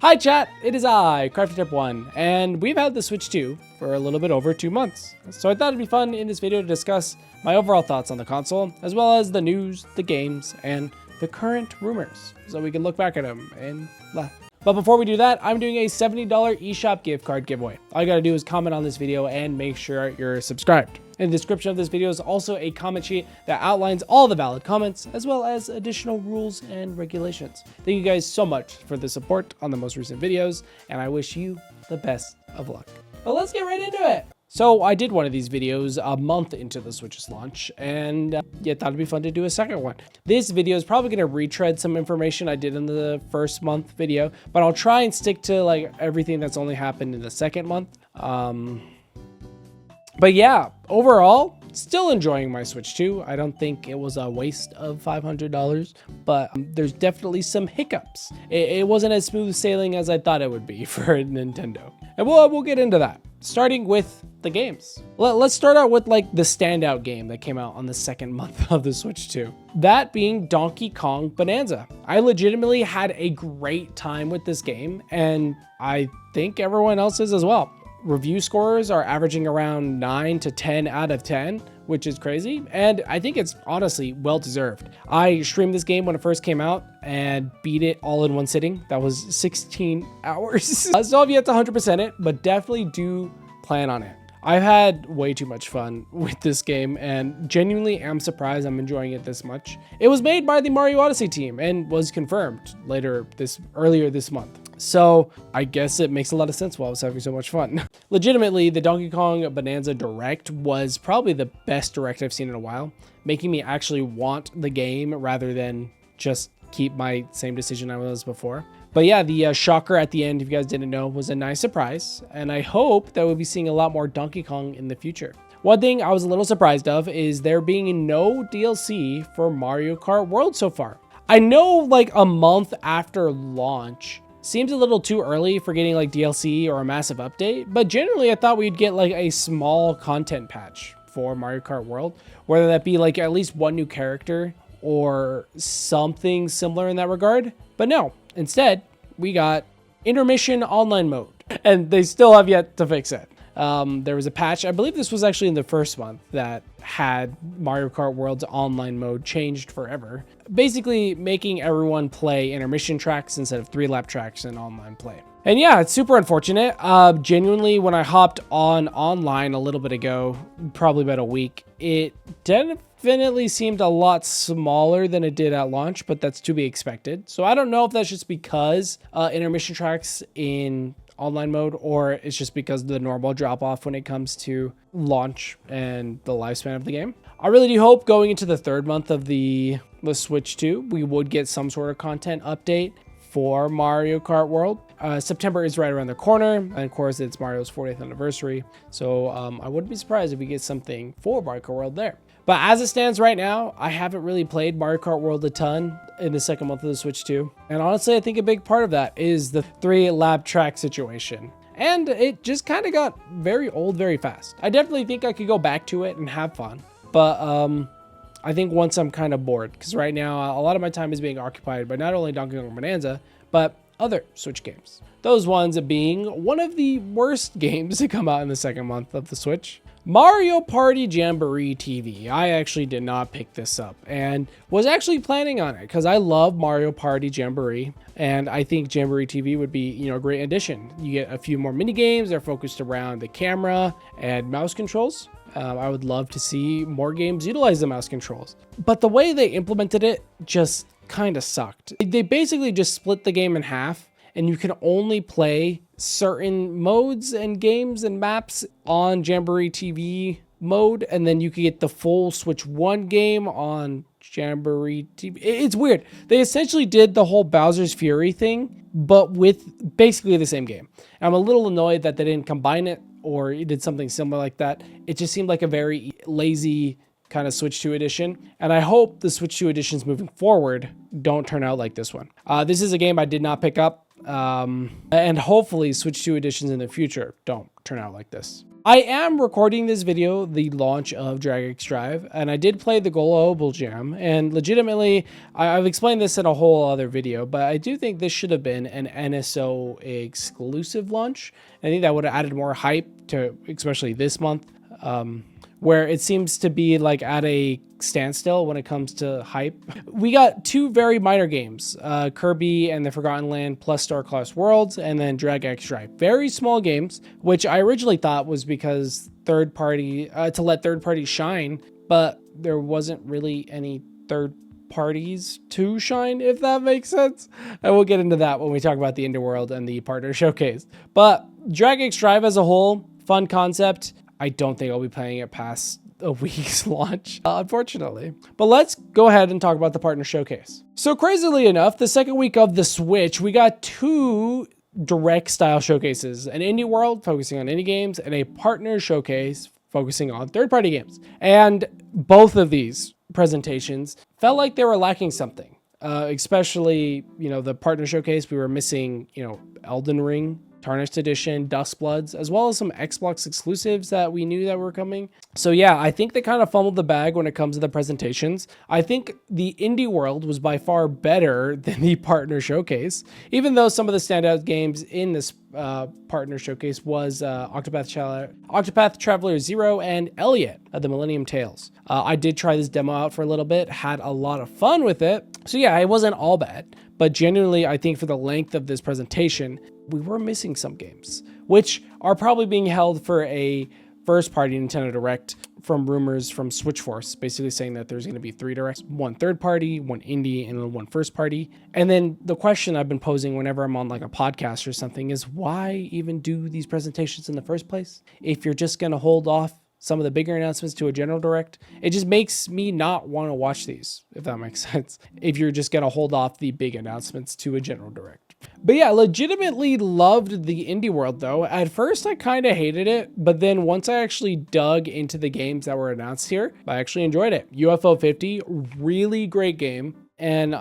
Hi chat, it is I, CraftyType1, and we've had the Switch 2 for a little bit over 2 months. So I thought it'd be fun in this video to discuss my overall thoughts on the console, as well as the news, the games, and the current rumors, so we can look back at them and laugh. But before we do that, I'm doing a $70 eShop gift card giveaway. All you gotta do is comment on this video and make sure you're subscribed. In the description of this video is also a comment sheet that outlines all the valid comments, as well as additional rules and regulations. Thank you guys so much for the support on the most recent videos, and I wish you the best of luck. But let's get right into it. So I did one of these videos a month into the Switch's launch, and yeah, thought it'd be fun to do a second one. This video is probably gonna retread some information I did in the first month video, but I'll try and stick to like everything that's only happened in the second month. But yeah, overall, still enjoying my Switch 2. I don't think it was a waste of $500, but there's definitely some hiccups. It wasn't as smooth sailing as I thought it would be for Nintendo. And we'll get into that, starting with the games. Let's start out with like the standout game that came out on the second month of the Switch 2. That being Donkey Kong Bonanza. I legitimately had a great time with this game, and I think everyone else is as well. Review scores are averaging around 9 to 10 out of 10, which is crazy, and I think it's honestly well deserved. I streamed this game when it first came out and beat it all in one sitting. That was 16 hours. I still have yet to 100% it, but definitely do plan on it. I've had way too much fun with this game and genuinely am surprised I'm enjoying it this much. It was made by the Mario Odyssey team and was confirmed earlier this month. So I guess it makes a lot of sense why I was having so much fun. Legitimately, the Donkey Kong Bonanza Direct was probably the best Direct I've seen in a while, making me actually want the game rather than just keep my same decision I was before. But yeah, the shocker at the end, if you guys didn't know, was a nice surprise, and I hope that we'll be seeing a lot more Donkey Kong in the future. One thing I was a little surprised of is there being no DLC for Mario Kart World so far. I know like a month after launch seems a little too early for getting like DLC or a massive update, but generally I thought we'd get like a small content patch for Mario Kart World, whether that be like at least one new character or something similar in that regard. But no, instead we got intermission online mode, and they still have yet to fix it. There was a patch, I believe this was actually in the first month, that had Mario Kart World's online mode changed forever, basically making everyone play intermission tracks instead of 3-lap tracks in online play. And yeah, it's super unfortunate. Genuinely, when I hopped on online a little bit ago, probably about a week, it definitely seemed a lot smaller than it did at launch, but that's to be expected. So I don't know if that's just because intermission tracks in online mode, or it's just because of the normal drop off when it comes to launch and the lifespan of the game. I really do hope going into the third month of the Switch 2, we would get some sort of content update for Mario Kart World. September is right around the corner, and of course it's Mario's 40th anniversary, so I wouldn't be surprised if we get something for Mario Kart World there. But as it stands right now, I haven't really played Mario Kart World a ton in the second month of the Switch 2. And honestly, I think a big part of that is the 3-lap track situation. And it just kind of got very old very fast. I definitely think I could go back to it and have fun. But I think once I'm kind of bored, because right now a lot of my time is being occupied by not only Donkey Kong Bonanza, but other Switch games. Those ones being one of the worst games to come out in the second month of the Switch. Mario Party Jamboree TV. I actually did not pick this up and was actually planning on it because I love Mario Party Jamboree, and I think Jamboree TV would be, a great addition. You get a few more mini games that are focused around the camera and mouse controls. I would love to see more games utilize the mouse controls, but the way they implemented it just kind of sucked. They basically just split the game in half, and you can only play certain modes and games and maps on Jamboree TV mode, and then you can get the full Switch 1 game on Jamboree TV. It's weird. They essentially did the whole Bowser's Fury thing, but with basically the same game. And I'm a little annoyed that they didn't combine it or did something similar like that. It just seemed like a very lazy kind of Switch 2 edition, and I hope the Switch 2 editions moving forward don't turn out like this one. This is a game I did not pick up. And hopefully Switch 2 editions in the future don't turn out like this. I am recording this video the launch of Drag X Drive, and I did play the Global Jam, and legitimately, I've explained this in a whole other video, but I do think this should have been an NSO exclusive launch. I think that would have added more hype to, especially this month, where it seems to be like at a standstill when it comes to hype. We got two very minor games, Kirby and the Forgotten Land plus Star Class Worlds, and then Drag X Drive. Very small games, which I originally thought was because third party, to let third parties shine, but there wasn't really any third parties to shine, if that makes sense. And we'll get into that when we talk about the Indie World and the partner showcase. But Drag X Drive as a whole, fun concept. I don't think I'll be playing it past a week's launch, unfortunately. But let's go ahead and talk about the partner showcase. So crazily enough, the second week of the Switch, we got two direct style showcases, an Indie World focusing on indie games and a partner showcase focusing on third-party games. And both of these presentations felt like they were lacking something, especially, the partner showcase. We were missing, Elden Ring, Tarnished Edition, Dustbloods, as well as some Xbox exclusives that we knew that were coming. So yeah, I think they kind of fumbled the bag when it comes to the presentations. I think the Indie World was by far better than the partner showcase, even though some of the standout games in this partner showcase was Octopath Traveler 0 and Elliot of the Millennium Tales. I did try this demo out for a little bit, had a lot of fun with it. So yeah, it wasn't all bad, but genuinely, I think for the length of this presentation, we were missing some games, which are probably being held for a first-party Nintendo Direct from rumors from Switchforce, basically saying that there's going to be 3 directs, 1 third-party, 1 indie, and then 1 first-party. And then the question I've been posing whenever I'm on like a podcast or something is, why even do these presentations in the first place? If you're just going to hold off some of the bigger announcements to a general direct, it just makes me not want to watch these, if that makes sense, if you're just going to hold off the big announcements to a general direct. But yeah, legitimately loved the Indie World though. At first I kind of hated it, but then once I actually dug into the games that were announced here, I actually enjoyed it. UFO 50, really great game. And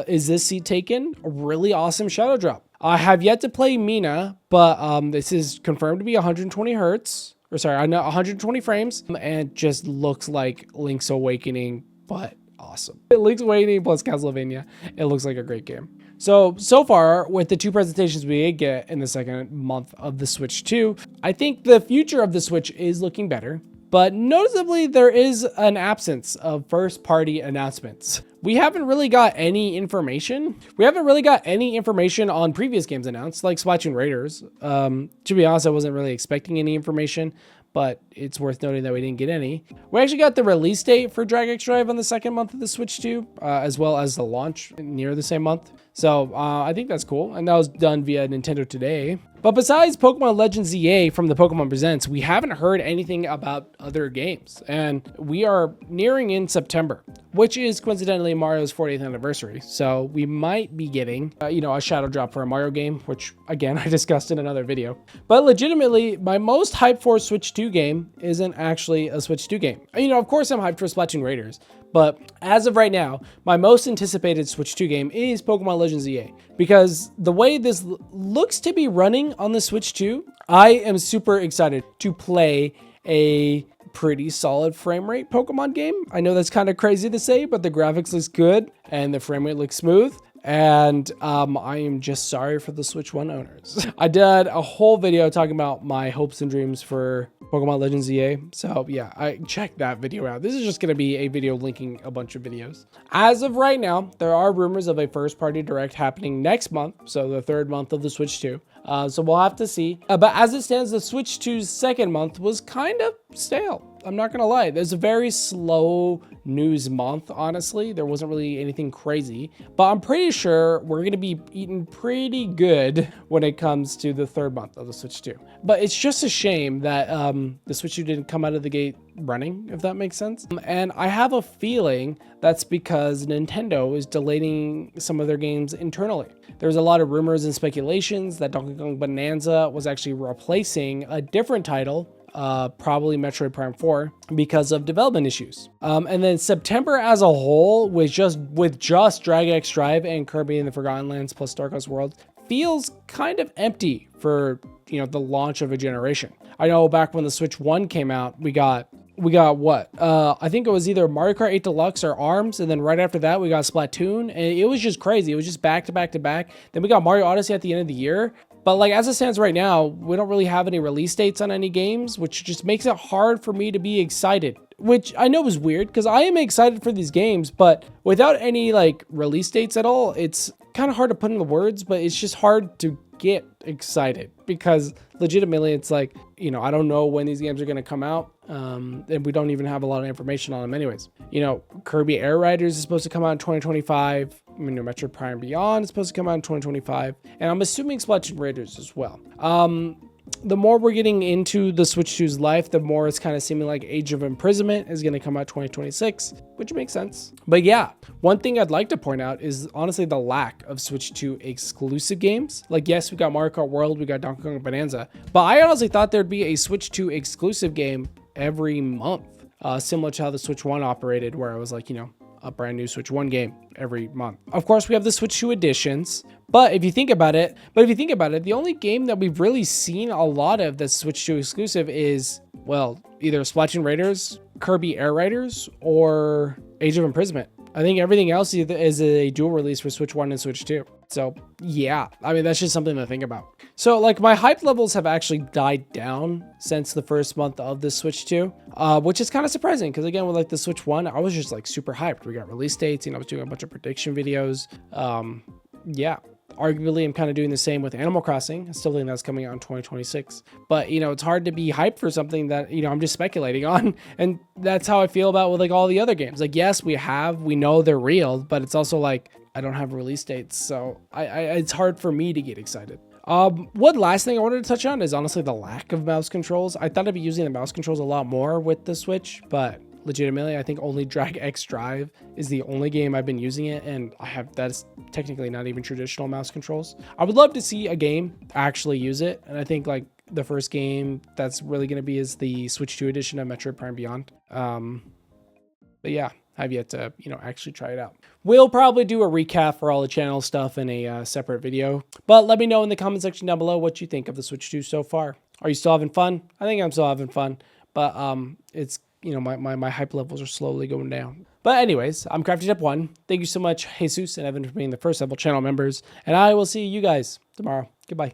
Is This Seat Taken? A really awesome shadow drop. I have yet to play Mina, but this is confirmed to be 120 hertz. Or sorry, I know 120 frames, and just looks like Link's Awakening, but awesome. Link's Awakening plus Castlevania. It looks like a great game. So far, with the two presentations we did get in the second month of the Switch 2, I think the future of the Switch is looking better. But noticeably, there is an absence of first-party announcements. We haven't really got any information. We haven't really got any information on previous games announced, like Splatoon Raiders. To be honest, I wasn't really expecting any information, but it's worth noting that we didn't get any. We actually got the release date for Drag X Drive on the second month of the Switch 2, as well as the launch near the same month. So I think that's cool. And that was done via Nintendo Today. But besides Pokemon Legends EA from the Pokemon Presents, we haven't heard anything about other games. And we are nearing in September, which is coincidentally Mario's 40th anniversary. So we might be getting, a shadow drop for a Mario game, which again, I discussed in another video. But legitimately, my most hyped for Switch 2 game isn't actually a Switch 2 game. Of course I'm hyped for Splatoon Raiders, but as of right now, my most anticipated Switch 2 game is Pokemon Legends EA, because the way this looks to be running on the Switch 2, I am super excited to play a pretty solid frame rate Pokemon game. I know that's kind of crazy to say, but the graphics looks good and the frame rate looks smooth. And I am just sorry for the Switch 1 owners. I did a whole video talking about my hopes and dreams for Pokemon Legends EA. So yeah, I checked that video out. This is just going to be a video linking a bunch of videos. As of right now, there are rumors of a first party direct happening next month. So the third month of the Switch 2. So we'll have to see. But as it stands, the Switch 2's second month was kind of stale. I'm not gonna lie. There's a very slow news month, honestly. There wasn't really anything crazy, but I'm pretty sure we're gonna be eating pretty good when it comes to the third month of the Switch 2. But it's just a shame that the Switch 2 didn't come out of the gate running, if that makes sense. And I have a feeling that's because Nintendo is delaying some of their games internally. There's a lot of rumors and speculations that Donkey Kong Bonanza was actually replacing a different title, probably Metroid Prime 4, because of development issues. And then September as a whole, with just Drag X Drive and Kirby and the Forgotten Lands plus Star Class World, feels kind of empty for, you know, the launch of a generation. I know back when the Switch 1 came out, we got what? I think it was either Mario Kart 8 Deluxe or ARMS, and then right after that we got Splatoon, and it was just crazy. It was just back to back to back. Then we got Mario Odyssey at the end of the year. But like as it stands right now, we don't really have any release dates on any games, which just makes it hard for me to be excited. Which I know is weird because I am excited for these games, but without any like release dates at all, it's kind of hard to put into words, but it's just hard to get excited because legitimately it's like, you know, I don't know when these games are going to come out. And we don't even have a lot of information on them anyways. You know, Kirby Air Riders is supposed to come out in 2025. I mean, Metroid Prime Beyond is supposed to come out in 2025. And I'm assuming Splatoon Raiders as well. The more we're getting into the Switch 2's life, the more it's kind of seeming like Age of Imprisonment is going to come out 2026, which makes sense. But yeah, one thing I'd like to point out is honestly the lack of Switch 2 exclusive games. Like, yes, we got Mario Kart World, we got Donkey Kong Bonanza, but I honestly thought there'd be a Switch 2 exclusive game every month, similar to how the Switch 1 operated, where it was like, you know, a brand new Switch 1 game every month. Of course, we have the Switch 2 editions, but if you think about it, the only game that we've really seen a lot of that's Switch 2 exclusive is, well, either Splatoon Raiders, Kirby Air Riders, or Age of Imprisonment. I think everything else is a dual release for Switch 1 and Switch 2. So yeah, I mean, that's just something to think about. So like my hype levels have actually died down since the first month of the Switch 2, which is kind of surprising because again, with like the Switch 1, I was just like super hyped. We got release dates, you know, I was doing a bunch of prediction videos. Yeah, arguably I'm kind of doing the same with Animal Crossing. I still think that's coming out in 2026, but you know, it's hard to be hyped for something that, you know, I'm just speculating on. And that's how I feel about with like all the other games. Like, yes, we know they're real, but it's also like, I don't have release dates. So it's hard for me to get excited. One last thing I wanted to touch on is honestly the lack of mouse controls. I thought I'd be using the mouse controls a lot more with the Switch, but legitimately, I think only Drag X Drive is the only game I've been using it, and that's technically not even traditional mouse controls. I would love to see a game actually use it, and I think like the first game that's really going to be is the Switch 2 edition of Metroid Prime Beyond. But yeah, I've yet to, you know, actually try it out. We'll probably do a recap for all the channel stuff in a separate video, but let me know in the comment section down below what you think of the Switch 2 so far. Are you still having fun? I think I'm still having fun, but it's, you know, my hype levels are slowly going down. But anyways, I'm CraftyTep1. Thank you so much, Jesus and Evan, for being the first ever channel members, and I will see you guys tomorrow. Goodbye.